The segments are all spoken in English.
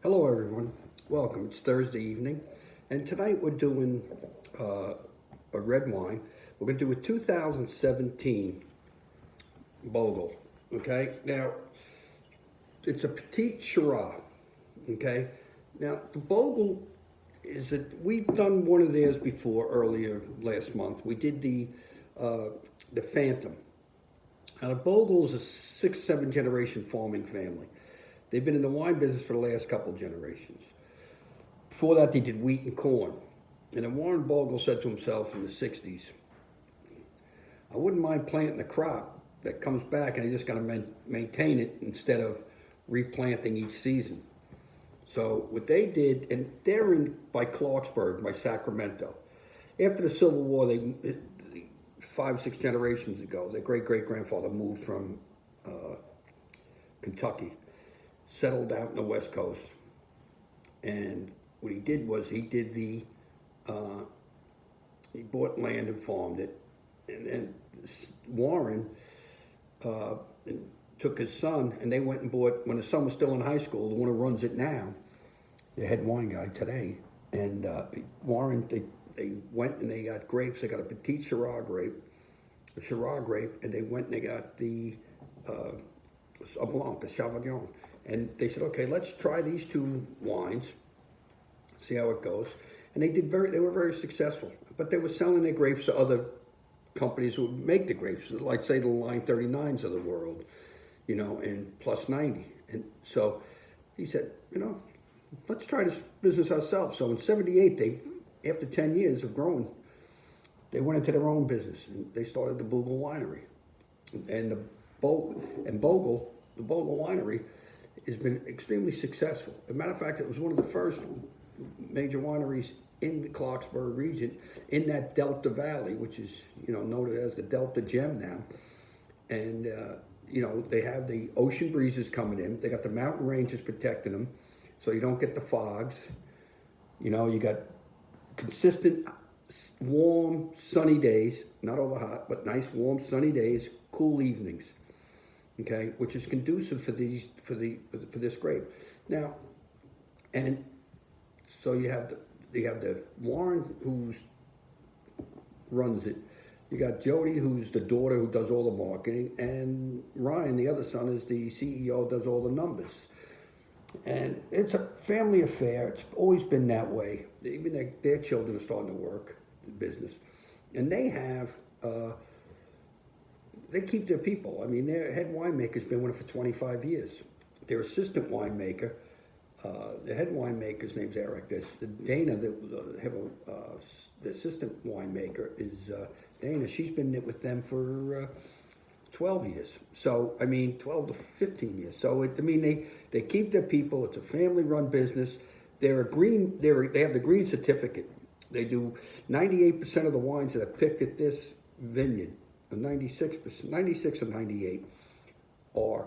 Hello, everyone. Welcome. It's Thursday evening, and tonight we're doing a red wine. We're going to do a 2017 Bogle. Okay, now it's a petite Shiraz. Okay, now the Bogle is that we've done one of theirs before earlier last month. We did the Phantom. Now the Bogle is a six, seven generation farming family. They've been in the wine business for the last couple of generations. Before that, they did wheat and corn. And then Warren Bogle said to himself in the 60s, I wouldn't mind planting a crop that comes back and I just got to maintain it instead of replanting each season. So what they did, and they're in by Clarksburg, by Sacramento. After the Civil War, they 5, 6 generations ago, their great-great-grandfather moved from Kentucky, settled out in the West Coast, and what he did was he bought land and farmed it, and then Warren took his son, and they went and bought, when his son was still in high school, the one who runs it now, the head wine guy today, and Warren, they went and they got grapes. They got a petite Shiraz grape, a Shiraz grape, and they went and they got the a Blanc, a Sauvignon. And they said, okay, let's try these two wines, see how it goes. And they were very successful. But they were selling their grapes to other companies who would make the grapes, like say the Line 39s of the world, and Plus 90. And so he said, let's try this business ourselves. So in '78, after 10 years of growing, they went into their own business and they started the Bogle Winery. And the Bogle, the Bogle Winery, has been extremely successful. As a matter of fact, it was one of the first major wineries in the Clarksburg region, in that Delta Valley, which is noted as the Delta Gem now. And they have the ocean breezes coming in. They got the mountain ranges protecting them, so you don't get the fogs. You got consistent, warm, sunny days, not over hot, but nice, warm, sunny days, cool evenings. Okay, which is conducive for this grape. Now, and so you have the Warren who runs it. You got Jody, who's the daughter who does all the marketing, and Ryan, the other son, is the CEO, does all the numbers. And it's a family affair. It's always been that way. Even their children are starting to work the business, and they have. They keep their people. I mean, their head winemaker's been with it for 25 years. Their assistant winemaker, the head winemaker's name's Eric. There's Dana, the assistant winemaker is Dana. She's been with them for 12 years. So, 12 to 15 years. So, they keep their people. It's a family-run business. They have the green certificate. They do 98% of the wines that are picked at this vineyard. 96%, 96 or 98 are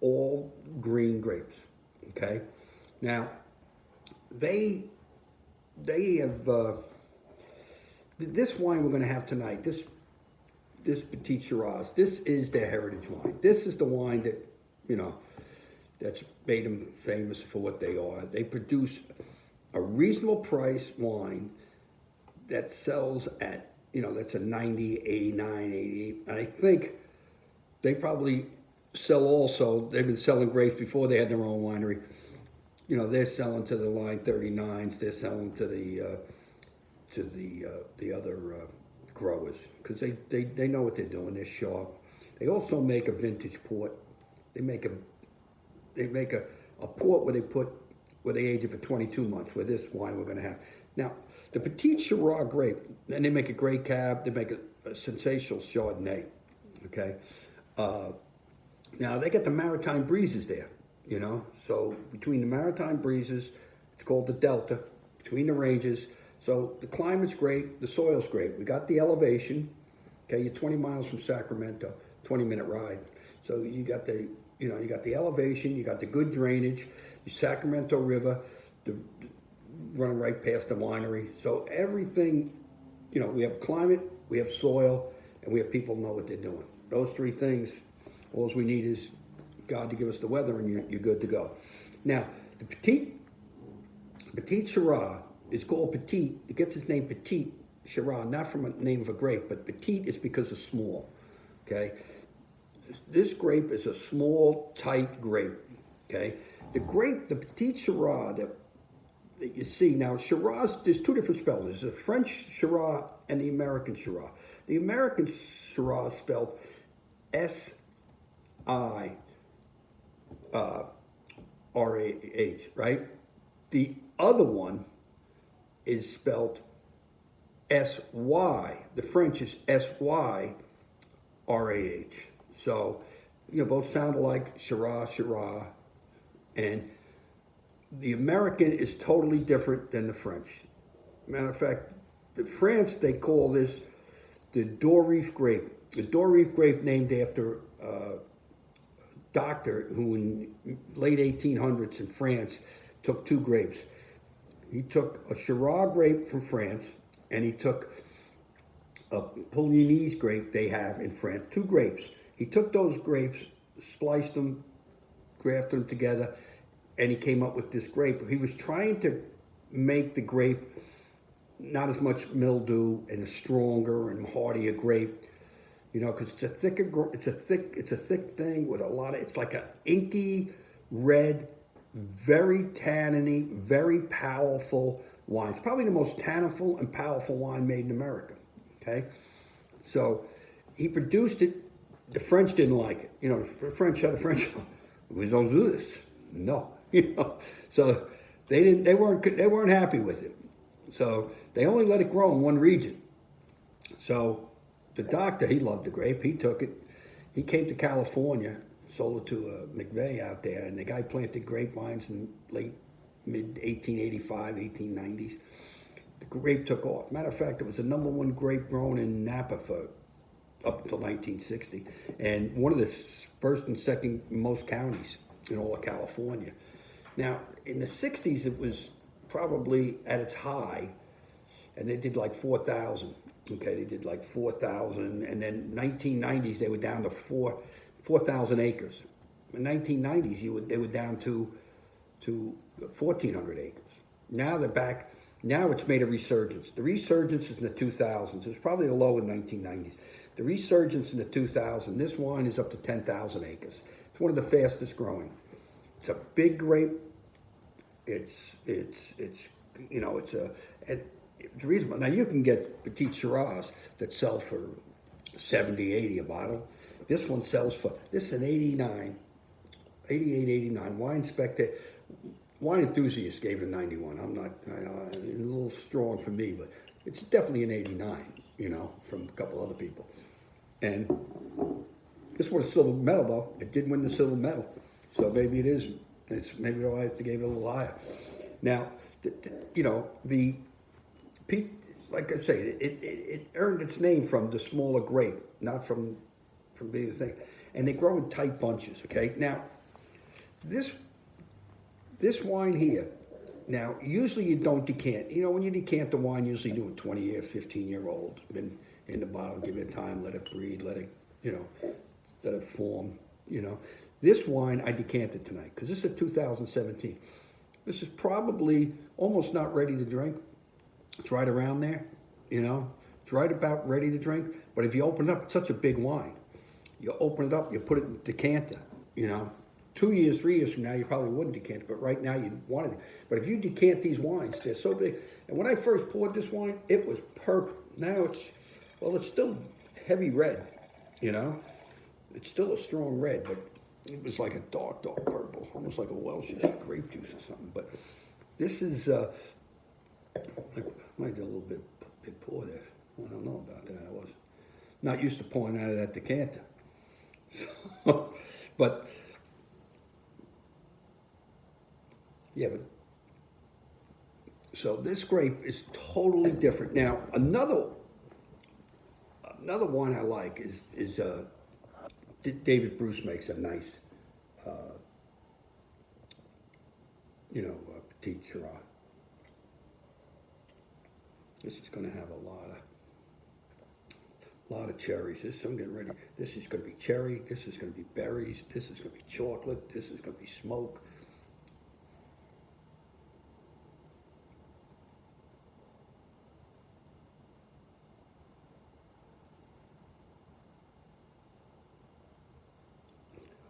all green grapes. Okay, now they have this wine we're going to have tonight. This Petite Shiraz. This is their heritage wine. This is the wine that that's made them famous for what they are. They produce a reasonable price wine that sells at that's a 90, 89, 88. And I think they probably sell also, they've been selling grapes before they had their own winery. They're selling to the Line 39s, they're selling to the other growers, because they know what they're doing, they're sharp. They also make a vintage port. They make a port where they age it for 22 months, where this wine we're going to have. Now, the Petite Shiraz grape, and they make a great cab, they make a sensational Chardonnay, okay? Now, they get the maritime breezes there, So between the maritime breezes, it's called the Delta, between the ranges. So the climate's great, the soil's great. We got the elevation, okay? You're 20 miles from Sacramento, 20-minute ride. So you got the elevation, you got the good drainage, the Sacramento River, running right past the winery. So everything, we have climate, we have soil, and we have people know what they're doing. Those three things, all we need is God to give us the weather and you're good to go. Now, The petite Syrah is called petite. It gets its name petite Syrah, not from a name of a grape, but petite is because of small. Okay, this grape is a small, tight grape. Okay, the petite Syrah that you see now, Syrahs, there's two different spells. There's a French Syrah and the American Syrah. The American Syrah is spelled S-I. R-A-H, right? The other one is spelled S-Y. The French is S-Y-R-A-H. So, both sound alike, Syrah, and the American is totally different than the French. Matter of fact, in France, they call this the Dorif grape. The Dorif grape named after doctor who in late 1800s in France took two grapes. He took a Syrah grape from France and he took a Pouligny's grape they have in France, two grapes. He took those grapes, spliced them, grafted them together, and he came up with this grape. He was trying to make the grape not as much mildew and a stronger and hardier grape. Because it's a thick thing with a lot of, it's like an inky red, very tanniny, very powerful wine. It's probably the most tanninful and powerful wine made in America. Okay, so he produced it. The French didn't like it. The French had a French. We don't do this. No, So they weren't happy with it. So they only let it grow in one region. So the doctor, he loved the grape. He took it. He came to California, sold it to McVeigh out there, and the guy planted grapevines in mid-1885, 1890s. The grape took off. Matter of fact, it was the #1 grape grown in Napa for up until 1960, and one of the first and second most counties in all of California. Now, in the 60s, it was probably at its high, and they did like 4,000. Okay, they did like 4,000, and then 1990s they were down to 4,000 acres. In 1990s they were down to 1,400 acres. Now they're back. Now it's made a resurgence. The resurgence is in the 2000s. It was probably a low in 1990s. The resurgence in the 2000s. This wine is up to 10,000 acres. It's one of the fastest growing. It's a big grape. It's it's reasonable. Now you can get petite Syrahs that sell for 70, 80 a bottle. This one sells for, this is an 88, 89. Wine enthusiast gave it a 91. I'm not, a little strong for me, but it's definitely an 89, from a couple other people. And this was a silver medal though. It did win the silver medal. So maybe it is, maybe I have to give it a little higher. Now, the Pete, like I say, it earned its name from the smaller grape, not from being a thing. And they grow in tight bunches, okay? Now, this wine here, now, usually you don't decant. When you decant the wine, usually you do a 20-year, 15-year-old. Been in the bottle, give it time, let it breathe, let it, let it form, This wine, I decanted tonight, because this is a 2017. This is probably almost not ready to drink. It's right around there, It's right about ready to drink. But if you open it up, it's such a big wine. You open it up, you put it in a decanter, 2 years, 3 years from now, you probably wouldn't decant it, but right now you'd want it. But if you decant these wines, they're so big. And when I first poured this wine, it was purple. Now it's still heavy red, It's still a strong red, but it was like a dark purple, almost like a Welch's grape juice or something. But this is, I might do a little bit big pour there. I don't know about that. I was not used to pouring out of that decanter. So, but so this grape is totally different. Now another wine I like is David Bruce makes a nice, petite Syrah. This is going to have a lot of cherries. I'm getting ready. This is going to be cherry. This is going to be berries. This is going to be chocolate. This is going to be smoke.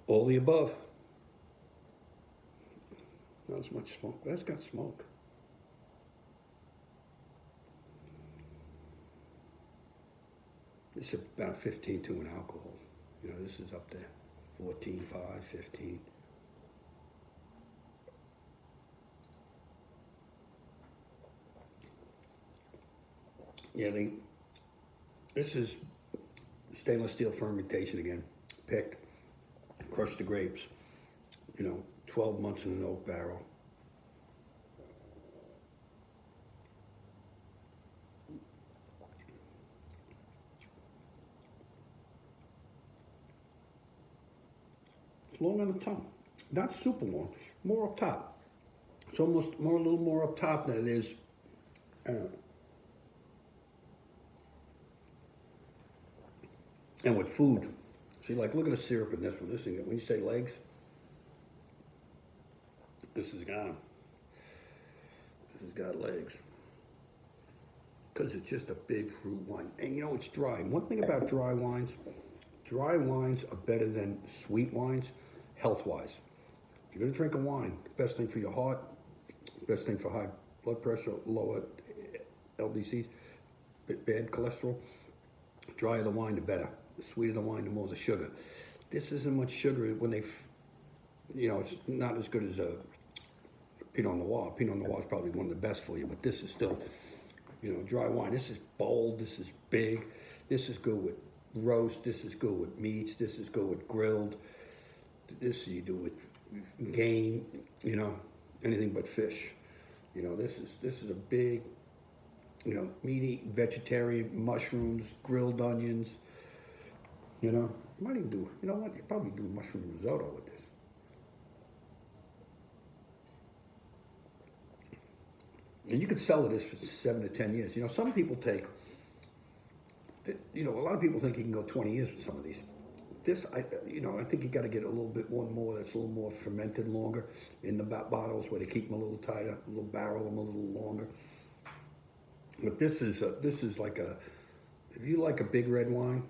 All the above. Not as much smoke. That's got smoke. This is about 15 to an alcohol. You know, this is up there. 14, 5, 15. Yeah, this is stainless steel fermentation again. Picked, crushed the grapes. You know, 12 months in an oak barrel. It's long on the tongue. Not super long, more up top. It's almost more, a little more up top than it is. And with food, see, like, look at the syrup in this one. This thing, when you say legs, this has got them. This has got legs. Because it's just a big fruit wine. And you know, it's dry. One thing about dry wines are better than sweet wines, health-wise. If you're gonna drink a wine, best thing for your heart, best thing for high blood pressure, lower LDCs, bad cholesterol, drier the wine, the better. The sweeter the wine, the more the sugar. This isn't much sugar when they, you know, it's not as good as a Pinot Noir. Pinot Noir is probably one of the best for you, but this is still, you know, dry wine. This is bold, this is big, this is good with roast, this is good with meats, this is good with grilled, this you do with game, you know, anything but fish. You know, this is a big, you know, meaty, vegetarian, mushrooms, grilled onions, you know. You might even do, you know what, you probably do mushroom risotto with this. And you could sell this for 7 to 10 years. You know, some people take, you know, a lot of people think you can go 20 years with some of these. This, you know, I think you got to get a little bit one more that's a little more fermented longer in the bottles where they keep them a little tighter, a little barrel them a little longer. But this is like a, if you like a big red wine,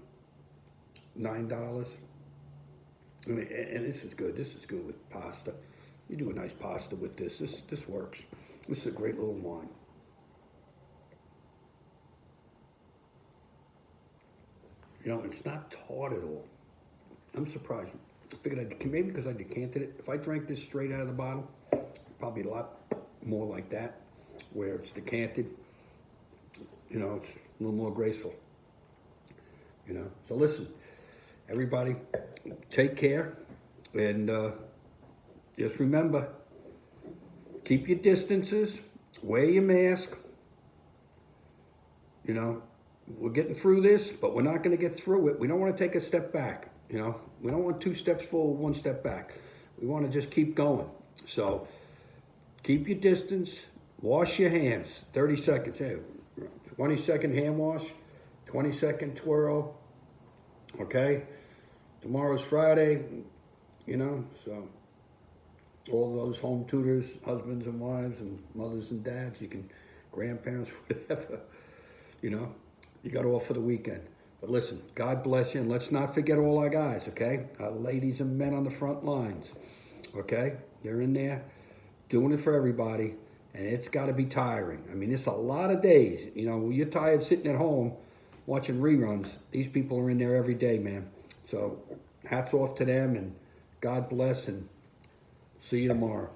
$9. I mean, and this is good. This is good with pasta. You do a nice pasta with this. This works. This is a great little wine. You know, it's not tart at all. I'm surprised. I figured maybe because I decanted it. If I drank this straight out of the bottle, probably a lot more like that, where it's decanted. You know, it's a little more graceful. You know, so listen, everybody, take care, and just remember, keep your distances, wear your mask. You know, we're getting through this, but we're not going to get through it. We don't want to take a step back. You know, we don't want 2 steps forward, 1 step back. We want to just keep going. So keep your distance, wash your hands, 30 seconds. Hey, 20-second hand wash, 20-second twirl. Okay, tomorrow's Friday, you know, so all those home tutors, husbands and wives and mothers and dads, you can, grandparents, whatever, you know, you got off for the weekend. But listen, God bless you, and let's not forget all our guys, okay? Our ladies and men on the front lines, okay? They're in there doing it for everybody, and it's got to be tiring. I mean, it's a lot of days. You know, when you're tired sitting at home watching reruns, these people are in there every day, man. So hats off to them, and God bless, and see you tomorrow.